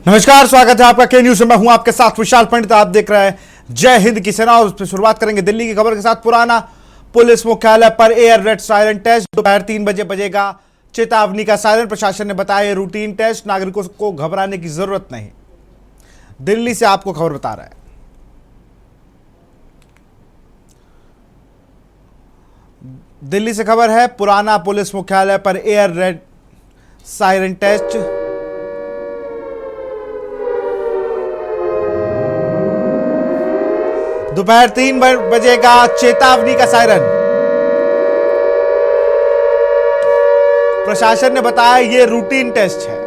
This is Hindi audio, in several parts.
नमस्कार, स्वागत है आपका के न्यूज में। मैं हूं आपके साथ विशाल पंडित। आप देख रहे हैं जय हिंद की सेना। और उस पर शुरुआत करेंगे दिल्ली की खबर के साथ। पुराना पुलिस मुख्यालय पर एयर रेड सायरन टेस्ट दोपहर 3 बजे बजेगा चेतावनी का सायरन। प्रशासन ने बताया ये रूटीन टेस्ट, नागरिकों को घबराने की जरूरत नहीं। दिल्ली से आपको खबर बता रहा है। दिल्ली से खबर है, पुराना पुलिस मुख्यालय पर एयर रेड सायरन टेस्ट दोपहर 3 बजेगा चेतावनी का सायरन। प्रशासन ने बताया यह रूटीन टेस्ट है,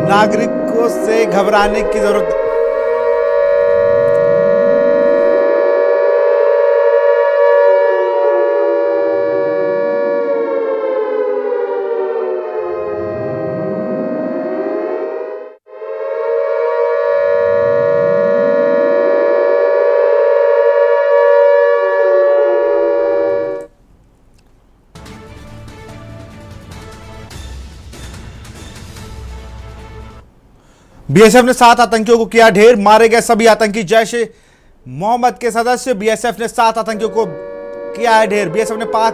नागरिकों से घबराने की जरूरत नहीं। बीएसएफ ने 7 आतंकियों को किया ढेर, मारे गए सभी आतंकी जैश ए मोहम्मद के सदस्य। बीएसएफ ने 7 आतंकियों को किया है ढेर। बीएसएफ ने पाक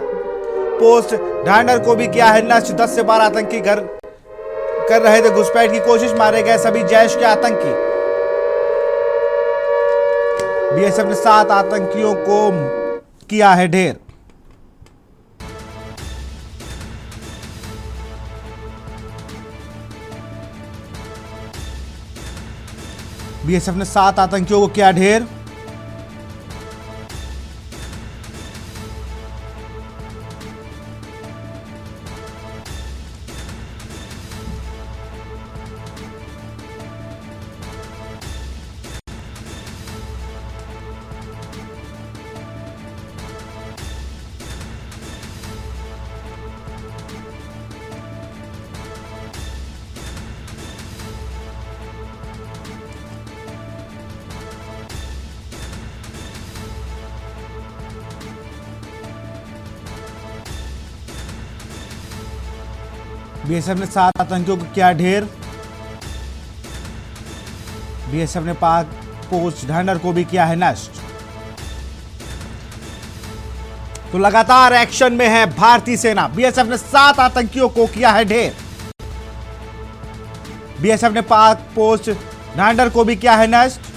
पोस्ट ढांडर को भी किया है नष्ट। 10 से 12 आतंकी घर कर रहे थे घुसपैठ की कोशिश, मारे गए सभी जैश के आतंकी। बीएसएफ ने 7 आतंकियों को किया है ढेर। बीएसएफ ने 7 आतंकियों को किया ढेर। बीएसएफ ने 7 आतंकियों को किया ढेर। बीएसएफ ने पाक पोस्ट ढांडर को भी किया है नष्ट। तो लगातार एक्शन में है भारतीय सेना। बीएसएफ ने 7 आतंकियों को किया है ढेर। बीएसएफ ने पाक पोस्ट ढांडर को भी किया है नष्ट।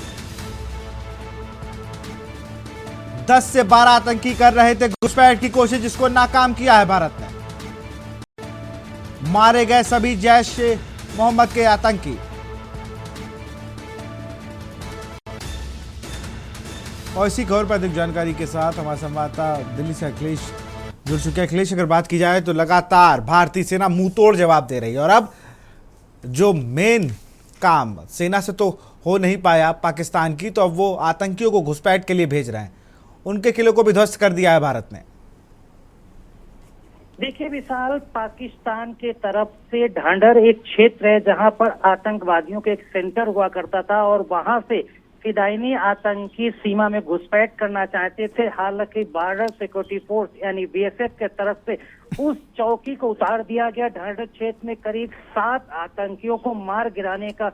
10 से 12 आतंकी कर रहे थे घुसपैठ की कोशिश, जिसको नाकाम किया है भारत ने। मारे गए सभी जैश ए मोहम्मद के आतंकी। और इसी खबर पर अधिक जानकारी के साथ हमारे संवाददाता दिल्ली से अखिलेश जुड़ चुके हैं। अखिलेश, अगर बात की जाए तो लगातार भारतीय सेना मुंहतोड़ जवाब दे रही है, और अब जो मेन काम सेना से तो हो नहीं पाया पाकिस्तान की, तो अब वो आतंकियों को घुसपैठ के लिए भेज रहे हैं। उनके किले को भी ध्वस्त कर दिया है भारत ने। देखिए विशाल, पाकिस्तान के तरफ से ढांडर एक क्षेत्र है जहां पर आतंकवादियों के एक सेंटर हुआ करता था, और वहां से फिदायनी आतंकी सीमा में घुसपैठ करना चाहते थे। हालांकि बॉर्डर सिक्योरिटी फोर्स यानी बीएसएफ के तरफ से उस चौकी को उतार दिया गया। ढांडर क्षेत्र में करीब 7 आतंकियों को मार गिराने का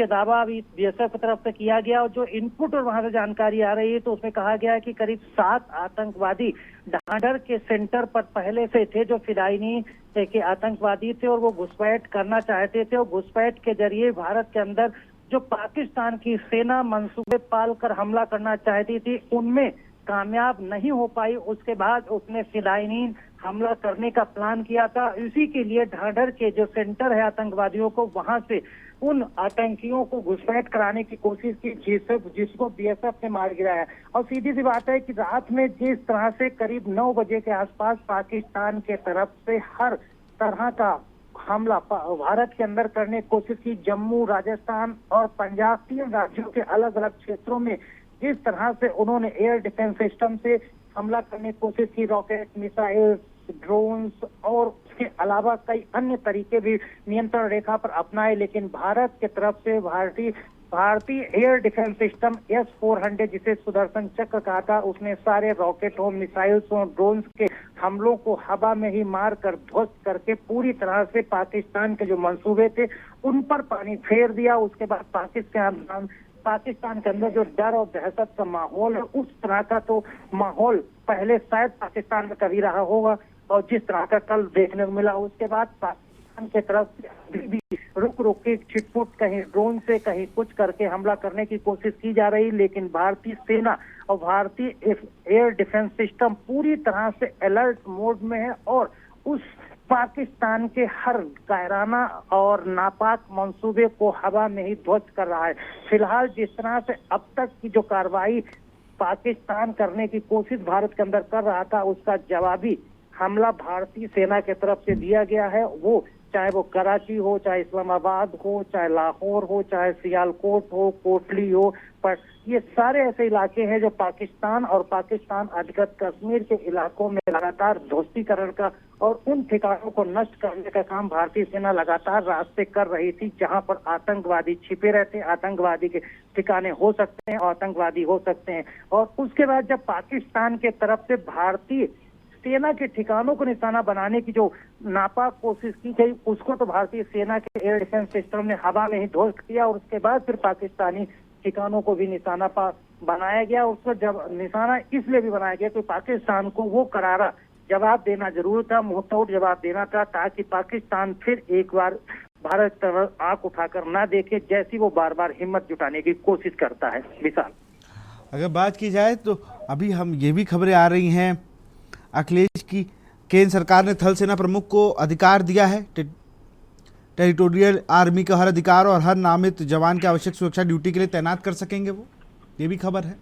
दावा अभी बीएसएफ की तरफ से किया गया। और जो इनपुट और वहां से जानकारी आ रही है तो उसमें कहा गया है कि करीब 7 आतंकवादी ढांडर के सेंटर पर पहले से थे, जो फिदायनी के आतंकवादी थे, और वो घुसपैठ करना चाहते थे। और घुसपैठ के जरिए भारत के अंदर जो पाकिस्तान की सेना मंसूबे पालकर हमला करना चाहती थी, उनमें कामयाब नहीं हो पाई। उसके बाद उसने फिदायनी हमला करने का प्लान किया था। इसी के लिए ढांडर के जो सेंटर है आतंकवादियों को, वहां से उन आतंकियों को घुसपैठ कराने की कोशिश की, जिसको बीएसएफ ने मार गिराया। और सीधी सी बात है कि रात में जिस तरह से करीब 9 बजे के आसपास पाकिस्तान के तरफ से हर तरह का हमला भारत के अंदर करने की कोशिश की, जम्मू, राजस्थान और पंजाब, 3 राज्यों के अलग अलग क्षेत्रों में जिस तरह से उन्होंने एयर डिफेंस सिस्टम से हमला करने की कोशिश की, रॉकेट, मिसाइल, ड्रोन्स और उसके अलावा कई अन्य तरीके भी नियंत्रण रेखा पर अपनाए, लेकिन भारत की तरफ से भारतीय एयर डिफेंस सिस्टम S-400 जिसे सुदर्शन चक्र कहा था, उसने सारे रॉकेट हो, मिसाइल्स हो, ड्रोन्स के हमलों को हवा में ही मार कर ध्वस्त करके पूरी तरह से पाकिस्तान के जो मंसूबे थे उन पर पानी फेर दिया। उसके बाद पाकिस्तान के अंदर जो डर और दहशत का माहौल है, उस तरह का तो माहौल पहले शायद पाकिस्तान में कभी रहा होगा और जिस तरह का कल देखने को मिला, उसके बाद पाकिस्तान की तरफ से अभी भी रुक रुक के छिटपुट कहीं ड्रोन से कहीं कुछ करके हमला करने की कोशिश की जा रही, लेकिन भारतीय सेना और भारतीय एयर डिफेंस सिस्टम पूरी तरह से अलर्ट मोड में है और उस पाकिस्तान के हर कायराना और नापाक मंसूबे को हवा में ही ध्वस्त कर रहा है। फिलहाल जिस तरह से अब तक की जो कार्रवाई पाकिस्तान करने की कोशिश भारत के अंदर कर रहा था, उसका जवाबी हमला भारतीय सेना की तरफ से दिया गया है। वो चाहे वो कराची हो, चाहे इस्लामाबाद हो, चाहे लाहौर हो, चाहे सियालकोट हो, कोटली हो, पर ये सारे ऐसे इलाके हैं जो पाकिस्तान और पाकिस्तान अधिकृत कश्मीर के इलाकों में लगातार ध्वस्तीकरण का और उन ठिकानों को नष्ट करने का काम भारतीय सेना लगातार रास्ते कर रही थी, जहां पर आतंकवादी छिपे रहते हैं, आतंकवादी के ठिकाने हो सकते हैं, आतंकवादी हो सकते हैं। और उसके बाद जब पाकिस्तान के तरफ से भारतीय सेना के ठिकानों को निशाना बनाने की जो नापाक कोशिश की गई, उसको तो भारतीय सेना के एयर डिफेंस सिस्टम ने हवा में ही ध्वस्त किया और उसके बाद फिर पाकिस्तानी ठिकानों को भी निशाना बनाया गया। उसको जब निशाना इसलिए भी बनाया गया कि पाकिस्तान को वो करारा जवाब देना जरूर था, मुंहतोड़ जवाब देना था, ताकि पाकिस्तान फिर एक बार भारत तरफ आंख उठाकर ना देखे, जैसी वो बार बार हिम्मत जुटाने की कोशिश करता है। विशाल, अगर बात की जाए तो अभी हम ये भी खबरें आ रही हैं अखिलेश की केंद्र सरकार ने थल सेना प्रमुख को अधिकार दिया है, टेरिटोरियल आर्मी का हर अधिकार और हर नामित जवान के आवश्यक सुरक्षा ड्यूटी के लिए तैनात कर सकेंगे वो, ये भी खबर है।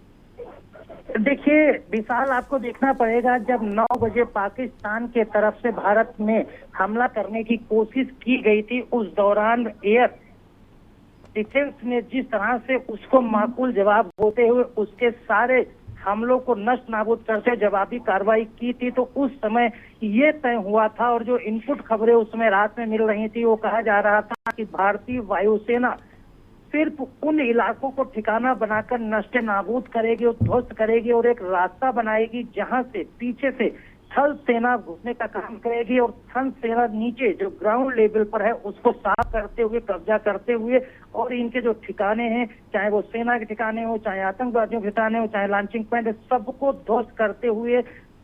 देखिए विशाल, आपको देखना पड़ेगा, जब 9 बजे पाकिस्तान के तरफ से भारत में हमला करने की कोशिश की गई थी, उस दौरान एयर डिफेंस ने जिस तरह से उसको माकूल जवाब देते हुए उसके सारे हमलों को नष्ट नाबूद करते जवाबी कार्रवाई की थी, तो उस समय ये तय हुआ था और जो इनपुट खबरें उस समय रात में मिल रही थी, वो कहा जा रहा था कि भारतीय वायुसेना सिर्फ उन इलाकों को ठिकाना बनाकर नष्ट नाबूद करेगी और ध्वस्त करेगी और एक रास्ता बनाएगी जहां से पीछे से थल सेना घुसने का काम करेगी और थल सेना नीचे जो ग्राउंड लेवल पर है उसको साफ करते हुए, कब्जा करते हुए और इनके जो ठिकाने हैं, चाहे वो सेना के ठिकाने हो, चाहे आतंकवादियों के ठिकाने हो, चाहे लॉन्चिंग पॉइंट, सबको ध्वस्त करते हुए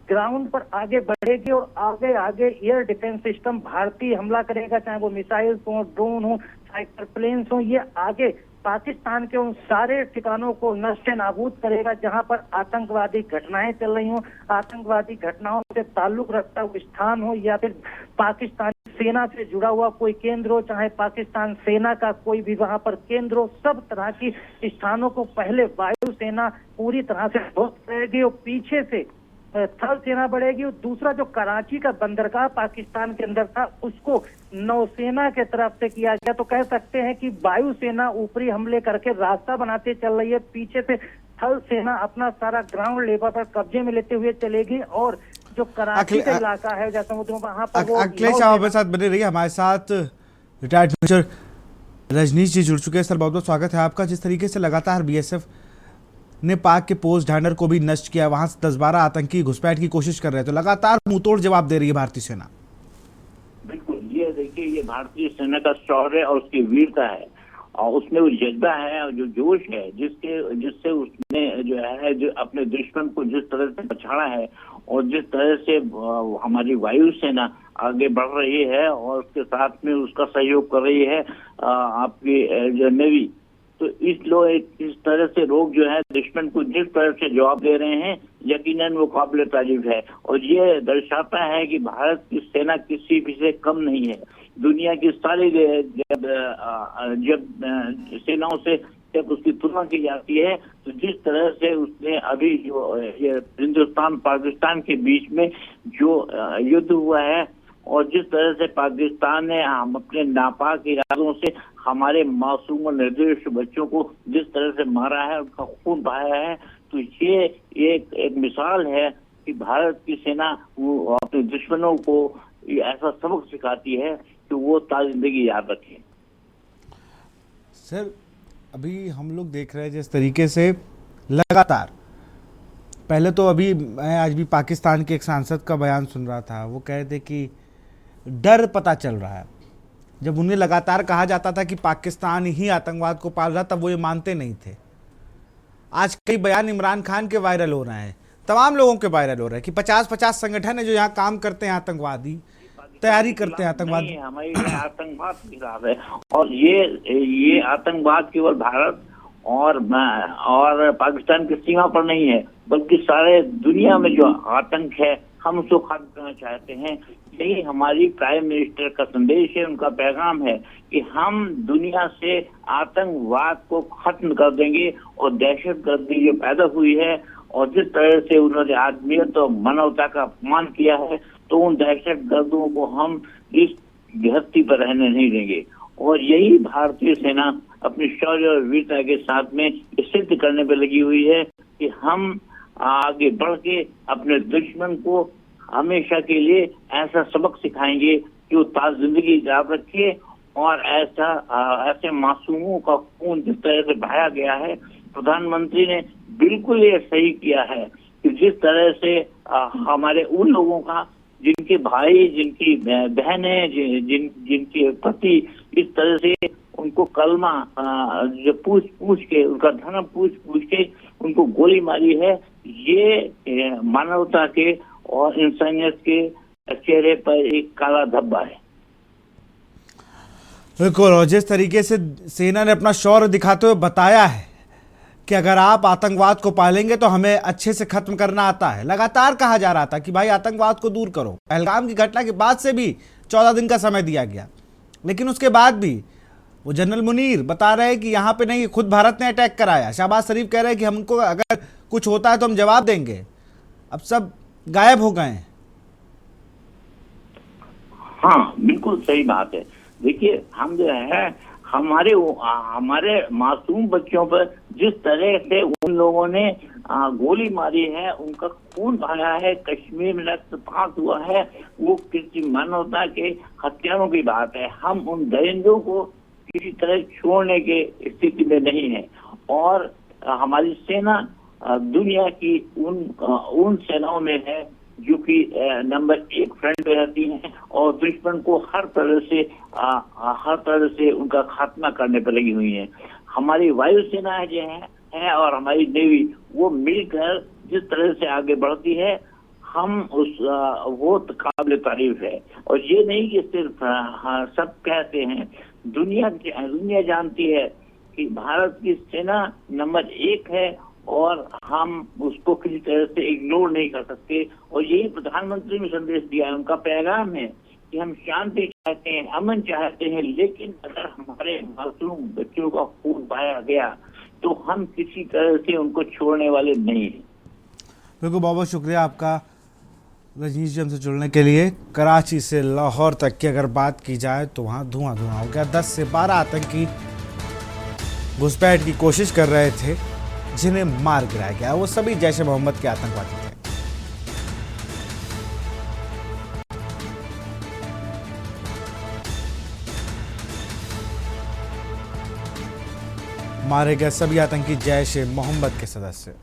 ग्राउंड पर आगे बढ़ेगी और आगे आगे एयर डिफेंस सिस्टम भारतीय हमला करेगा, चाहे वो मिसाइल्स हो, ड्रोन हो, फाइटर प्लेन्स हो, ये आगे पाकिस्तान के उन सारे ठिकानों को नष्ट नाबूद करेगा जहां पर आतंकवादी घटनाएं चल रही हो, आतंकवादी घटनाओं से ताल्लुक रखता हुआ स्थान हो या फिर पाकिस्तानी सेना से जुड़ा हुआ कोई केंद्र हो, चाहे पाकिस्तान सेना का कोई भी वहां पर केंद्र हो, सब तरह की स्थानों को पहले वायुसेना पूरी तरह से ध्वस्त करेगी और पीछे से थल सेना बढ़ेगी। और दूसरा जो कराची का बंदरगाह पाकिस्तान के अंदर था, उसको नौसेना के तरफ से किया गया। तो कह सकते हैं कि वायुसेना ऊपरी हमले करके रास्ता बनाते चल रही है, पीछे से थल सेना अपना सारा ग्राउंड लेवल पर कब्जे में लेते हुए चलेगी और जो कराची का इलाका है जैसा वहां पर अखिलेश हमारे साथ बने रहिए। हमारे साथ रिटायर्ड मेजर रजनीश जी जुड़ चुके हैं। सर बहुत बहुत स्वागत है आपका। जिस तरीके से लगातार बीएसएफ ने पाक के पोस्ट ढांडर को भी नष्ट किया, वहां से 10-12 आतंकी घुसपैठ की कोशिश कर रहे हैं, तो लगातार मुंहतोड़ जवाब दे रही है भारतीय सेना। बिल्कुल, ये देखिए, ये भारतीय सेना का शौर्य और उसकी वीरता है और उसमें वो जज्बा है और जो जोश है जिससे उसने जो अपने दुश्मन को जिस तरह से पछाड़ा है और जिस तरह से हमारी वायुसेना आगे बढ़ रही है और उसके साथ में उसका सहयोग कर रही है आपकी जो नेवी, तो इस तरह से लोग जो है दुश्मन को जिस तरह से जवाब दे रहे हैं, यकीनन वो काबिल तारीफ है और ये दर्शाता है कि भारत की सेना किसी भी से कम नहीं है। दुनिया की सारी जब सेनाओं से जब उसकी तुलना की जाती है, तो जिस तरह से उसने अभी जो ये हिंदुस्तान पाकिस्तान के बीच में जो युद्ध हुआ है और जिस तरह से पाकिस्तान ने हम अपने नापाक इरादों से हमारे मासूम और निर्दोष बच्चों को जिस तरह से मारा है, उनका खून बहाया है, तो ये एक मिसाल है कि भारत की सेना वो अपने दुश्मनों को ऐसा सबक सिखाती है कि वो ताज़िंदगी याद रखें। सर अभी हम लोग देख रहे हैं जिस तरीके से लगातार पहले तो अभी मैं आज भी पाकिस्तान के एक सांसद का बयान सुन रहा था, वो कह रहे थे कि डर पता चल रहा है। जब उन्हें लगातार कहा जाता था कि पाकिस्तान ही आतंकवाद को पाल रहा, तब वो ये मानते नहीं थे। आज कई बयान इमरान खान के वायरल हो रहे हैं, तमाम लोगों के वायरल हो रहे हैं कि 50-50 संगठन है जो यहाँ काम करते हैं, आतंकवादी तैयारी करते हैं आतंकवाद। हमारे यहाँ आतंकवाद के खिलाफ है, और ये आतंकवाद केवल भारत और पाकिस्तान की सीमा पर नहीं है, बल्कि सारे दुनिया में जो आतंक है हम उसको खत्म करना चाहते हैं। यही हमारी प्राइम मिनिस्टर का संदेश है, उनका पैगाम है कि हम दुनिया से आतंकवाद को खत्म कर देंगे। और दहशतगर्दी जो पैदा हुई है और जिस तरह से उन्होंने आदमियत और मानवता का अपमान किया है, तो उन दहशतगर्दों को हम इस धरती पर रहने नहीं देंगे। और यही भारतीय सेना अपनी शौर्य और वीरता के साथ में सिद्ध करने पर लगी हुई है कि हम आगे बढ़ के अपने दुश्मन को हमेशा के लिए ऐसा सबक सिखाएंगे कि वो ताज़ जिंदगी याद रखे। और ऐसे मासूमों का खून जिस तरह से बहाया गया है, प्रधानमंत्री ने बिल्कुल ये सही किया है कि जिस तरह से हमारे उन लोगों का जिनके भाई, जिनकी बहनें, जिनके पति इस तरह से उनको कलमा जो पूछ के, उनका धर्म पूछ के उनको गोली मारी है, ये मानवता के और इंसानियत के चेहरे पर एक काला धब्बा है। बिल्कुल, और जिस तरीके से सेना ने अपना शौर्य दिखाते हुए बताया है कि अगर आप आतंकवाद को पालेंगे तो हमें अच्छे से खत्म करना आता है। लगातार कहा जा रहा था कि भाई आतंकवाद को दूर करो। पहलगाम की घटना के बाद से भी 14 दिन का समय दिया गया, लेकिन उसके बाद भी वो जनरल मुनीर बता रहे हैं कि यहाँ पे नहीं, खुद भारत ने अटैक कराया। शहबाज शरीफ कह रहे हैं कि हमको अगर कुछ होता है तो हम जवाब देंगे। अब सब गायब हो गए हैं। हाँ, बिल्कुल सही बात है। देखिए, हम जो है हमारे मासूम बच्चों पर जिस तरह से उन लोगों ने गोली मारी है, उनका खून बहाया है, कश्मीर में रक्तपात हुआ है, वो किसी मानवता के हत्यारों की बात है। हम उन दरिंदों को किसी तरह छोड़ने के स्थिति में नहीं है। और हमारी सेना दुनिया की उन सेनाओं में है जो कि नंबर 1 फ्रंट पे रहती हैं और दुश्मन को हर तरह से उनका खात्मा करने पर लगी हुई है। हमारी वायुसेना जो है और हमारी नेवी, वो मिलकर जिस तरह से आगे बढ़ती है, हम वो काबिल तारीफ है। और ये नहीं कि सिर्फ सब कहते हैं, दुनिया जानती है कि भारत की सेना नंबर 1 है और हम उसको किसी तरह से इग्नोर नहीं कर सकते। और यही प्रधानमंत्री ने संदेश दिया है, उनका पैगाम है कि हम शांति चाहते हैं, अमन चाहते हैं, लेकिन अगर हमारे मासूम बच्चों का खून बहाया गया तो हम किसी तरह से उनको छोड़ने वाले नहीं हैं। बिल्कुल, बहुत बहुत शुक्रिया आपका रजनीश जी हमसे जुड़ने के लिए। कराची से लाहौर तक की अगर बात की जाए तो वहाँ धुआं हो गया। 10 से 12 आतंकी घुसपैठ की कोशिश कर रहे थे, जिन्हें मार गिराया गया। वो सभी जैश ए मोहम्मद के आतंकवादी थे। मारे गए सभी आतंकी जैश ए मोहम्मद के सदस्य।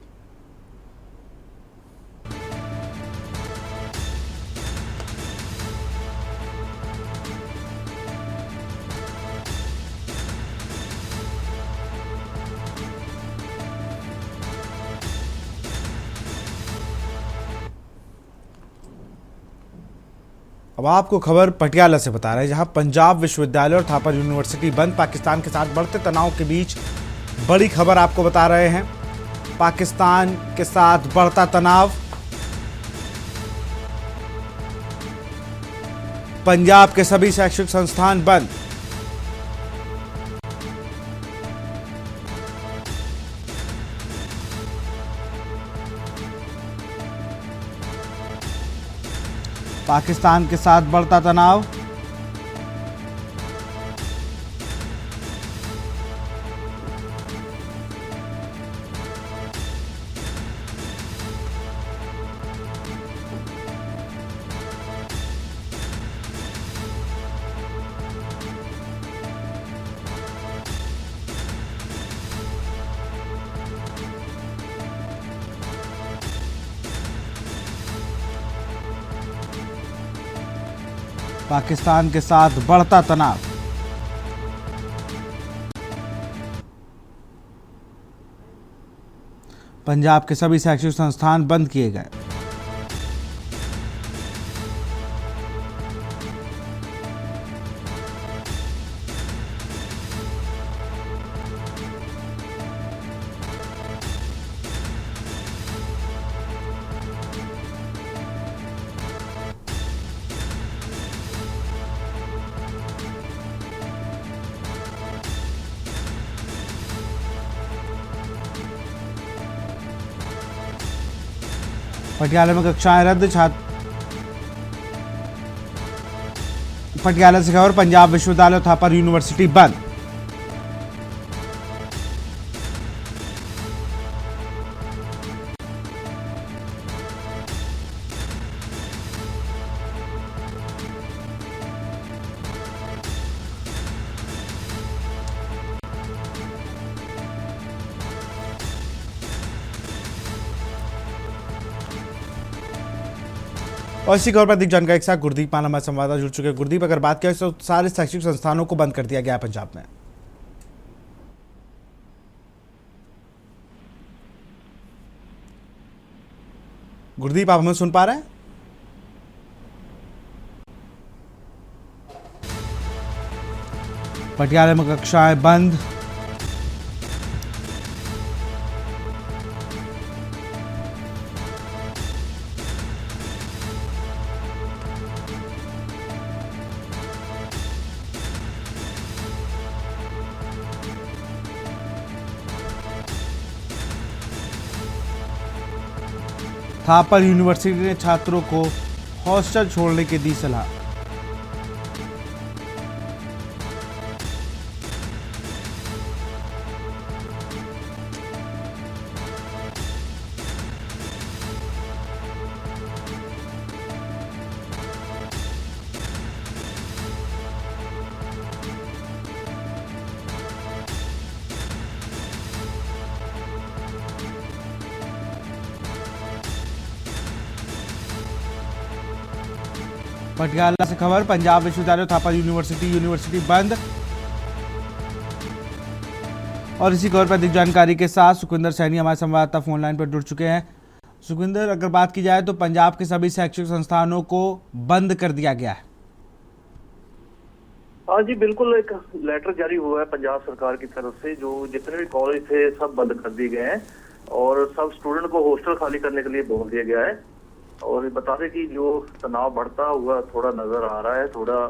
अब आपको खबर पटियाला से बता रहे हैं, जहां पंजाब विश्वविद्यालय और थापर यूनिवर्सिटी बंद। पाकिस्तान के साथ बढ़ते तनाव के बीच बड़ी खबर आपको बता रहे हैं। पाकिस्तान के साथ बढ़ता तनाव, पंजाब के सभी शैक्षिक संस्थान बंद। पाकिस्तान के साथ बढ़ता तनाव, पाकिस्तान के साथ बढ़ता तनाव। पंजाब के सभी शैक्षिक संस्थान बंद किए गए। पटियाला में कक्षाएं रद्द, पटियाला से खबर, पंजाब विश्वविद्यालय और थापर यूनिवर्सिटी बंद। और इसी खबर पर अधिक जानकारी के साथ गुरदीप मान हमारे संवाददाता जुड़ चुके हैं। गुरदीप, अगर बात करें तो सारे शैक्षिक संस्थानों को बंद कर दिया गया है पंजाब में। गुरदीप, आप हमें सुन पा रहे हैं? पटियाला में कक्षाएं बंद, थापर यूनिवर्सिटी ने छात्रों को हॉस्टल छोड़ने की दी सलाह। पटियाला से खबर, पंजाब विश्वविद्यालय थापर यूनिवर्सिटी बंद। और इसी खबर पर अधिक जानकारी के साथ सुखविंदर सैनी हमारे संवाददाता फोन लाइन पर जुड़ चुके हैं। सुखविंदर, अगर बात की जाए तो पंजाब के सभी शैक्षिक संस्थानों को बंद कर दिया गया है। हाँ जी, बिल्कुल। एक लेटर जारी हुआ है पंजाब सरकार की तरफ से, जो जितने भी कॉलेज थे सब बंद कर दिए गए हैं और सब स्टूडेंट को हॉस्टल खाली करने के लिए बोल दिया गया है। और बता दें कि जो तनाव बढ़ता हुआ थोड़ा नजर आ रहा है, थोड़ा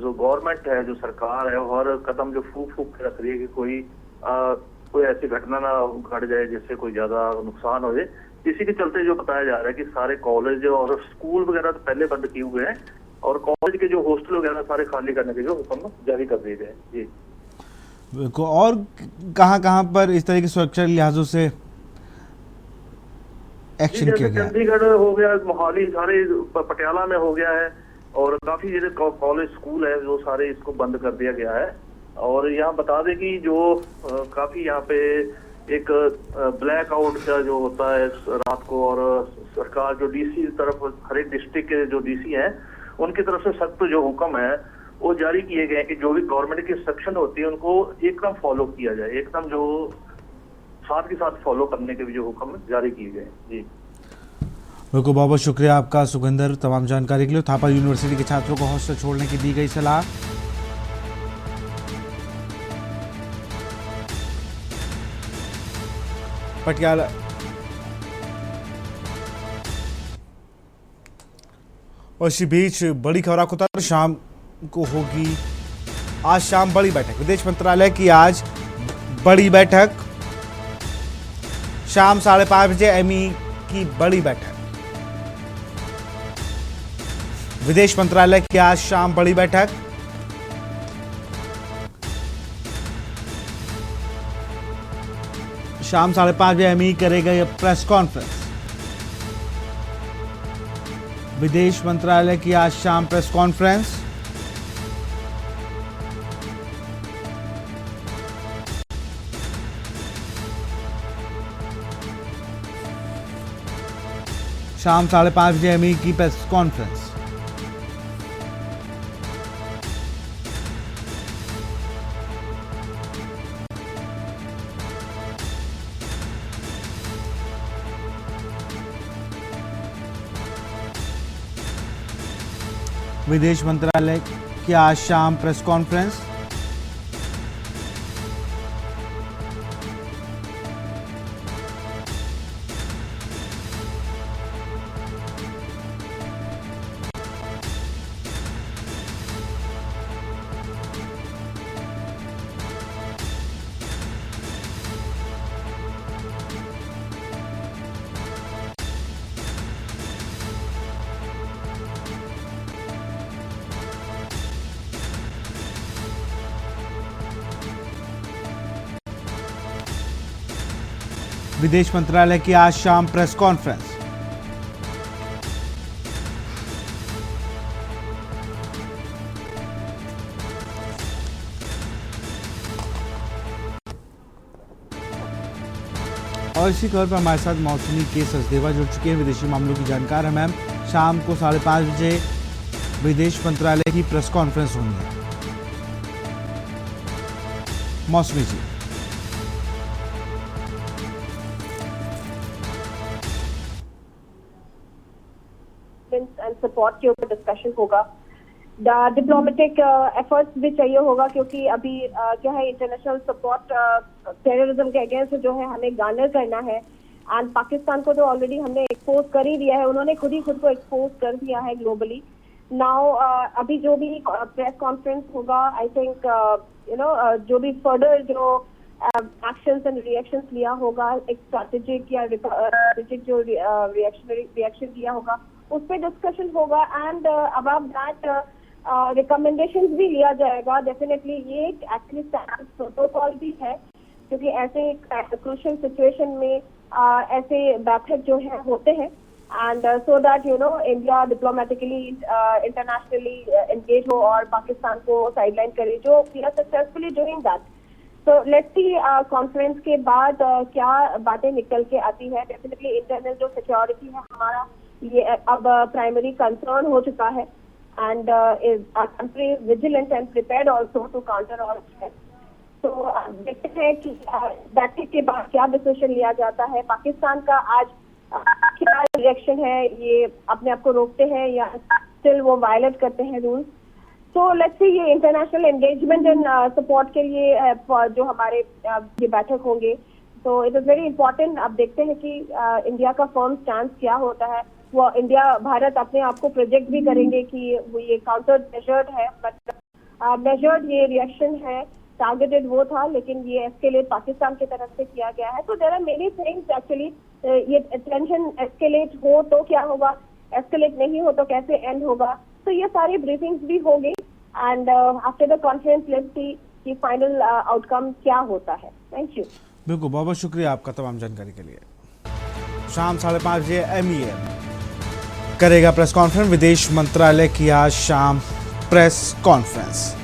जो गवर्नमेंट है, जो सरकार है, हर कदम जो फूक के रख रही है कि कोई ऐसी घटना ना घट जाए जिससे कोई ज्यादा नुकसान हो जाए। इसी के चलते जो बताया जा रहा है कि सारे कॉलेज और स्कूल वगैरह तो पहले बंद किए हुए हैं और कॉलेज के जो हॉस्टल वगैरह सारे खाली करने के जो हुक्म जारी कर दिए गए। जी बिल्कुल। और कहां पर इस तरह की सुरक्षा लिहाजों से एक्शन किया गया? चंडीगढ़ हो गया, मोहाली, सारे पटियाला में हो गया है और काफी जगह कॉलेज स्कूल है जो सारे इसको बंद कर दिया गया है। और यहाँ बता दें कि जो काफी यहाँ पे एक ब्लैक आउट का जो होता है रात को, और सरकार जो डीसी तरफ, हर एक डिस्ट्रिक्ट के जो डीसी हैं उनकी तरफ से सख्त जो हुक्म है वो जारी किए गए हैं कि जो भी गवर्नमेंट की इंस्ट्रक्शन होती है उनको एकदम फॉलो किया जाए, एकदम जो साथ के साथ फॉलो करने के भी जो हुक्म जारी किए गए। जी बिल्कुल, बहुत बहुत शुक्रिया आपका सुखविंदर तमाम जानकारी के लिए। थापर यूनिवर्सिटी के छात्रों को हॉस्टल छोड़ने की दी गई सलाह। पटियाला और इसी बीच बड़ी खबर आपको बता, शाम को होगी आज शाम बड़ी बैठक, विदेश मंत्रालय की आज बड़ी बैठक, शाम 5:30 बजे एमई की बड़ी बैठक। विदेश मंत्रालय की आज शाम बड़ी बैठक, शाम 5:30 बजे एमई करेगा यह प्रेस कॉन्फ्रेंस। विदेश मंत्रालय की आज शाम प्रेस कॉन्फ्रेंस। शाम 5:30 बजे एमई की प्रेस कॉन्फ्रेंस। विदेश मंत्रालय की आज शाम प्रेस कॉन्फ्रेंस। विदेश मंत्रालय की आज शाम प्रेस कॉन्फ्रेंस। और इसी खबर पर हमारे साथ मौसमी के सचदेवा जुड़ चुके हैं, विदेशी मामलों की जानकार है मैम। शाम को 5:30 बजे विदेश मंत्रालय की प्रेस कॉन्फ्रेंस होनी है। मौसमी जी, एंड सपोर्ट के ऊपर डिस्कशन होगा। डिप्लोमेटिक एफर्ट्स भी चाहिए होगा, क्योंकि अभी क्या है, इंटरनेशनल सपोर्ट टेररिज्म के अगेंस्ट जो है हमें गार्नर करना है। एंड पाकिस्तान को तो ऑलरेडी हमने एक्सपोज कर ही दिया है, उन्होंने खुद को एक्सपोज कर दिया है ग्लोबली। नाउ अभी जो भी प्रेस कॉन्फ्रेंस होगा, आई थिंक जो भी फर्दर जो एक्शंस एंड रिएक्शंस लिया होगा, एक स्ट्रैटेजिक या स्ट्रैटेजिक जो रिएक्शन दिया होगा, उस पर डिस्कशन होगा। एंड अबाउट दैट रिकमेंडेशंस भी लिया जाएगा। डेफिनेटली ये एक एक्चुअली प्रोटोकॉल भी है, क्योंकि ऐसे क्रूशियल सिचुएशन में ऐसे बैठक जो है होते हैं। And so that India diplomatically internationally engage हो और पाकिस्तान को साइडलाइन करे, जो we are successfully doing that. तो लेट्स सी कॉन्फ्रेंस के बाद क्या बातें निकल के आती है। डेफिनेटली इंटरनल जो सिक्योरिटी है हमारा, ये अब प्राइमरी कंसर्न हो चुका है। And country is vigilant and prepared also to counter all threats. तो देखते हैं कि बैठक के बाद क्या डिसीजन लिया जाता है। पाकिस्तान का आज क्या रिएक्शन है, ये अपने आप को रोकते हैं या स्टिल वो वायलेट करते हैं रूल्स। तो लेट्स सी, ये इंटरनेशनल एंगेजमेंट एंड सपोर्ट के लिए जो हमारे ये बैठक होंगे, तो इट इज वेरी इंपॉर्टेंट। अब देखते हैं कि इंडिया का फर्म स्टैंड क्या होता है। वो इंडिया भारत अपने आप को प्रोजेक्ट भी करेंगे कि वो ये काउंटर मेजर्ड है, बट मेजर्ड ये रिएक्शन है, टारगेटेड वो था, लेकिन ये एस्केलेट पाकिस्तान की तरफ से किया गया है। तो there are many things actually. ये टेंशन एस्केलेट हो तो क्या होगा, एस्केलेट नहीं हो तो कैसे एंड होगा। तो ये सारी ब्रीफिंग्स भी होगी। And after the conference let's see कि फाइनल आउटकम क्या होता है। Thank you. बिल्कुल, बहुत बहुत शुक्रिया आपका तमाम जानकारी के लिए। शाम 5:30 बजे MEM करेगा प्रेस कॉन्फ्रेंस। विदेश मंत्रालय की आज शाम प्रेस कॉन्फ्रेंस।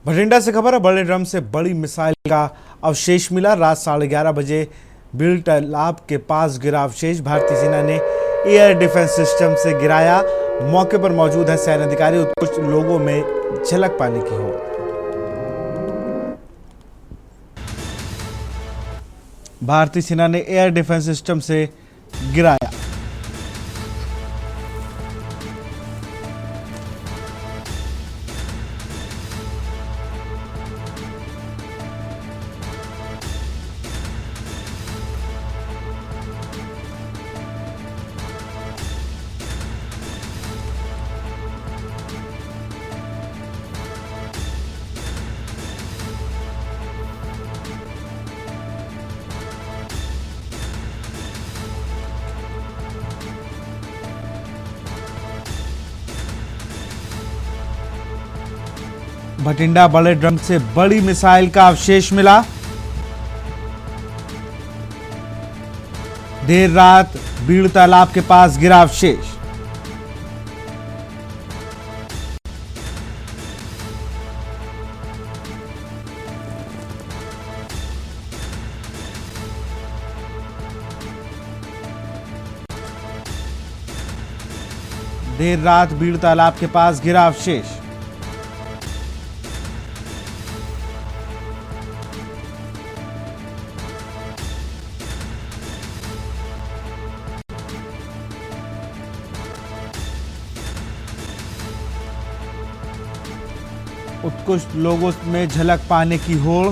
भटिंडा से खबर है, बड़े ड्रम से बड़ी मिसाइल का अवशेष मिला। रात 11:30 बजे बीड़ तालाब के पास गिरा अवशेष। भारतीय सेना ने एयर डिफेंस सिस्टम से गिराया। मौके पर मौजूद है सैन्य अधिकारी। कुछ लोगों में झलक पाने की हो। भारतीय सेना ने एयर डिफेंस सिस्टम से गिराया। भटिंडा बड़े ड्रम से बड़ी मिसाइल का अवशेष मिला। देर रात बीड़ तालाब के पास गिरा अवशेष। देर रात बीड़ तालाब के पास गिरा अवशेष। उत्कृष्ट लोगों में झलक पाने की होड़।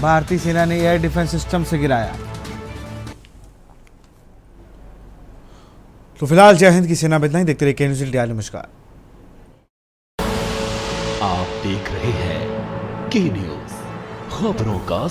भारतीय सेना ने एयर डिफेंस सिस्टम से गिराया। तो फिलहाल जय हिंद की सेना में इतना ही। देखते रहिए के न्यूज़ इंडिया। नमस्कार। आप देख रहे हैं के न्यूज़, खबरों का